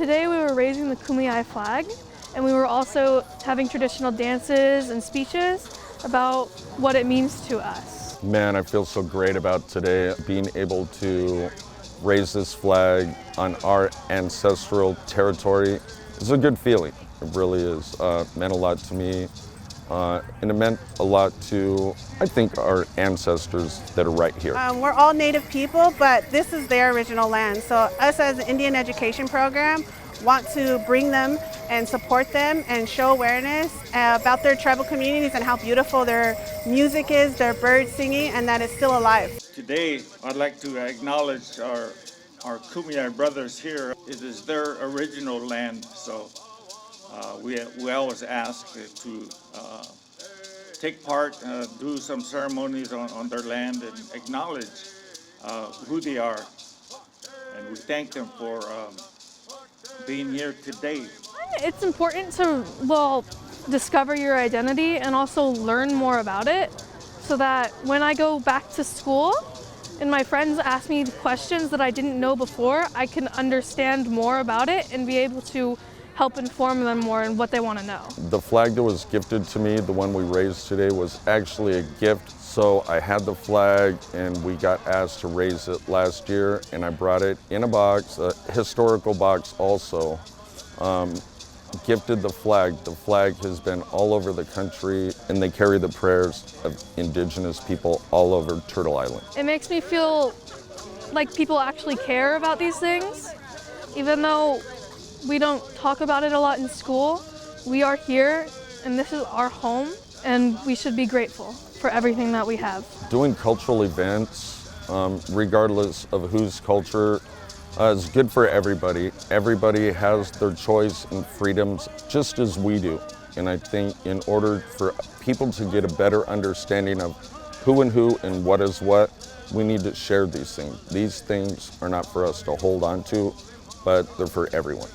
Today we were raising the Kumeyaay flag, and we were also having traditional dances and speeches about what it means to us. Man, I feel so great about today, being able to raise this flag on our ancestral territory. It's a good feeling, it really is. Meant a lot to me, and it meant a lot to, I think, our ancestors that are right here. We're all Native people, but this is their original land. So us as an Indian education program want to bring them and support them and show awareness about their tribal communities and how beautiful their music is, their bird singing, and that it's still alive. Today, I'd like to acknowledge our Kumeyaay brothers here. It is their original land, so we always ask to take part, do some ceremonies on their land and acknowledge who they are. And we thank them for being here today. It's important to, discover your identity and also learn more about it so that when I go back to school and my friends ask me questions that I didn't know before, I can understand more about it and be able to help inform them more in what they want to know. The flag that was gifted to me, the one we raised today, was actually a gift. So I had the flag and we got asked to raise it last year, and I brought it in a box, a historical box also. Gifted the flag. The flag has been all over the country, and they carry the prayers of Indigenous people all over Turtle Island. It makes me feel like people actually care about these things. Even though we don't talk about it a lot in school, we are here and this is our home, and we should be grateful for everything that we have. Doing cultural events, regardless of whose culture, is good for everybody. Everybody has their choice and freedoms just as we do. And I think in order for people to get a better understanding of who and what is what, we need to share these things. These things are not for us to hold on to, but they're for everyone.